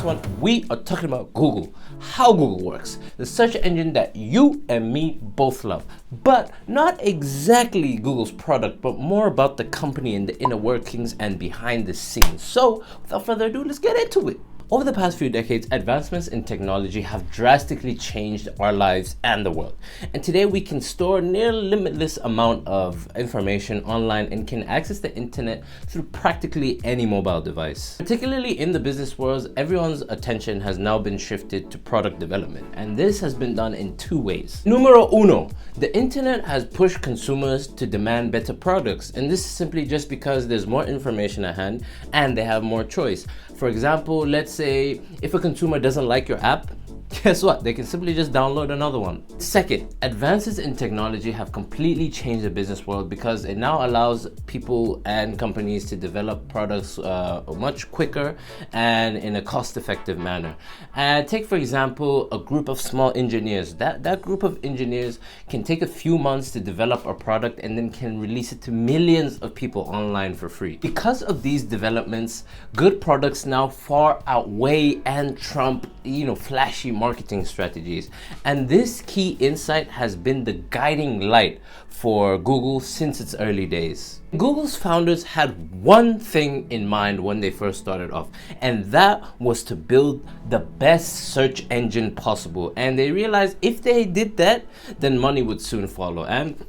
one, we are talking about Google, how Google works, the search engine that you and me both love, but not exactly Google's product, but more about the company and the inner workings and behind the scenes. So without further ado, let's get into it. Over the past few decades, advancements in technology have drastically changed our lives and the world. And today we can store near limitless amount of information online and can access the internet through practically any mobile device. Particularly in the business world, everyone's attention has now been shifted to product development. And this has been done in two ways. Numero uno, the internet has pushed consumers to demand better products. And this is simply just because there's more information at hand and they have more choice. For example, let's say if a consumer doesn't like your app, guess what? They can simply just download another one. Second, advances in technology have completely changed the business world because it now allows people and companies to develop products much quicker and in a cost-effective manner. Take, for example, a group of small engineers. That group of engineers can take a few months to develop a product and then can release it to millions of people online for free. Because of these developments, good products now far outweigh and trump, flashy marketing strategies. And this key insight has been the guiding light for Google since its early days. Google's founders had one thing in mind when they first started off, and that was to build the best search engine possible. And they realized if they did that, then money would soon follow. And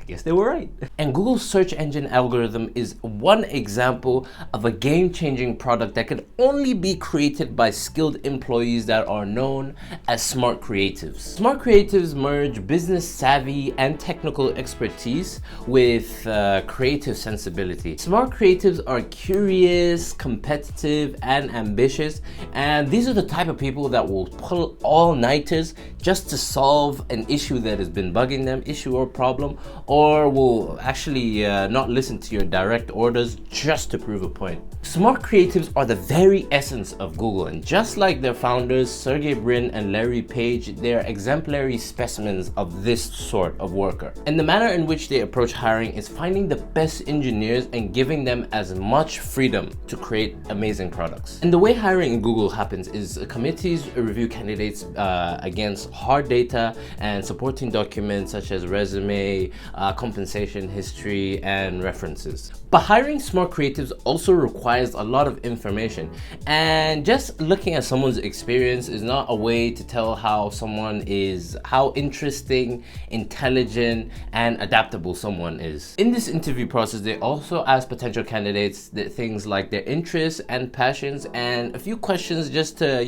yes, they were right. And Google's search engine algorithm is one example of a game-changing product that can only be created by skilled employees that are known as smart creatives. Smart creatives merge business savvy and technical expertise with creative sensibility. Smart creatives are curious, competitive, and ambitious, and these are the type of people that will pull all-nighters just to solve an issue that has been bugging them, issue or problem, or will actually not listen to your direct orders just to prove a point. Smart creatives are the very essence of Google, and just like their founders, Sergey Brin and Larry Page, they're exemplary specimens of this sort of worker. And the manner in which they approach hiring is finding the best engineers and giving them as much freedom to create amazing products. And the way hiring in Google happens is committees review candidates against hard data and supporting documents such as resume, compensation history, and references. But hiring smart creatives also requires a lot of information, and just looking at someone's experience is not a way to tell how interesting, intelligent, and adaptable someone is. In this interview process, they also ask potential candidates things like their interests and passions, and a few questions just to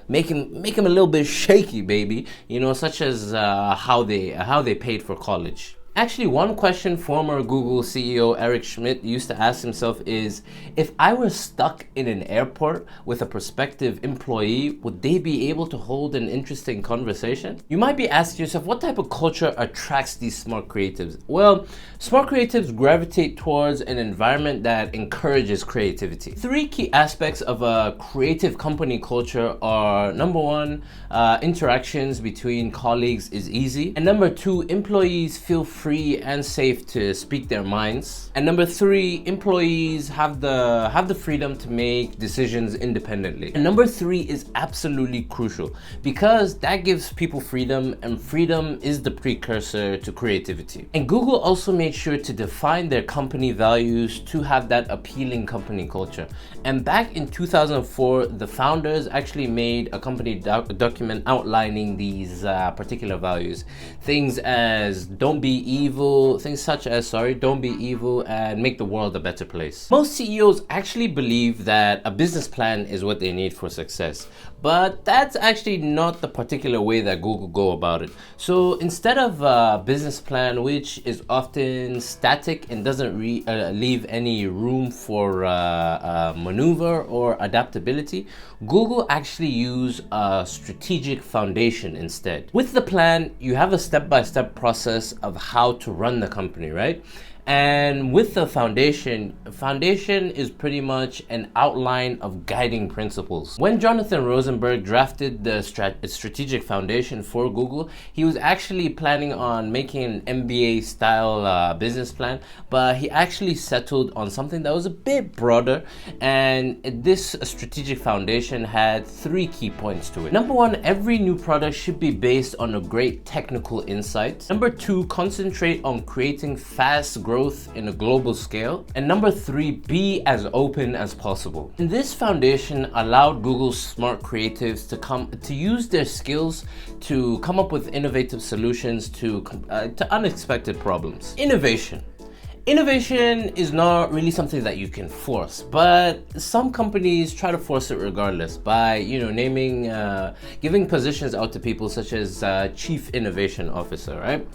make them a little bit shaky, baby, such as how they paid for college. Actually, one question former Google CEO Eric Schmidt used to ask himself is, if I were stuck in an airport with a prospective employee, would they be able to hold an interesting conversation? You might be asking yourself, what type of culture attracts these smart creatives? Well, smart creatives gravitate towards an environment that encourages creativity. Three key aspects of a creative company culture are: number one, interactions between colleagues is easy. And number two, employees feel free and safe to speak their minds. And number three, employees have the freedom to make decisions independently. And number three is absolutely crucial because that gives people freedom, and freedom is the precursor to creativity. And Google also made sure to define their company values to have that appealing company culture. And back in 2004, the founders actually made a company document outlining these particular values. Things as don't be evil and make the world a better place. Most CEOs actually believe that a business plan is what they need for success, but that's actually not the particular way that Google go about it. So instead of a business plan, which is often static and doesn't leave any room for maneuver or adaptability, Google actually use a strategic foundation instead. With the plan, you have a step-by-step process of how to run the company, right? And with the foundation is pretty much an outline of guiding principles. When Jonathan Rosenberg drafted the strategic foundation for Google, he was actually planning on making an MBA style business plan, but he actually settled on something that was a bit broader. And this strategic foundation had 3 key points to it. Number 1, every new product should be based on a great technical insight. Number 2, concentrate on creating fast growth in a global scale. And number 3, be as open as possible. And this foundation allowed Google's smart creatives to use their skills to come up with innovative solutions to unexpected problems. Innovation is not really something that you can force, but some companies try to force it regardless by, giving positions out to people such as Chief Innovation Officer, right?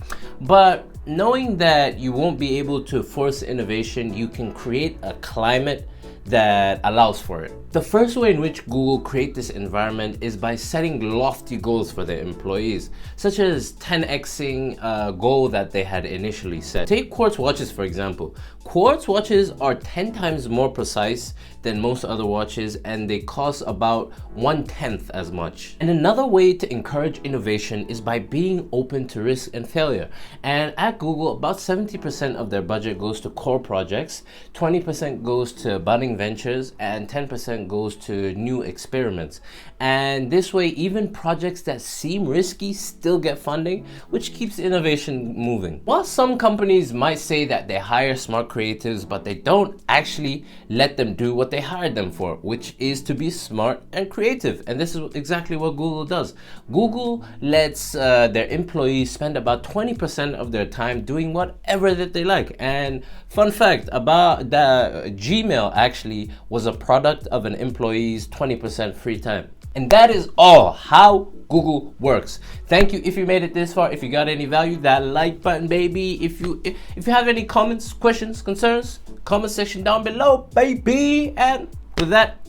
But knowing that you won't be able to force innovation, you can create a climate that allows for it. The first way in which Google create this environment is by setting lofty goals for their employees, such as 10xing a goal that they had initially set. Take quartz watches for example. Quartz watches are 10 times more precise than most other watches, and they cost about 1/10 as much. And another way to encourage innovation is by being open to risk and failure. And at Google, about 70% of their budget goes to core projects, 20% goes to budding ventures, and 10% goes to new experiments. And this way, even projects that seem risky still get funding, which keeps innovation moving. While some companies might say that they hire smart creatives, but they don't actually let them do what they hired them for, which is to be smart and creative. And this is exactly what Google does. Google lets their employees spend about 20% of their time doing whatever that they like. And fun fact about the Gmail actually was a product of an employee's 20% free time. And that is all how Google works. Thank you if you made it this far. If you got any value, that like button, baby. If you have any comments, questions, concerns, comment section down below, baby. And with that,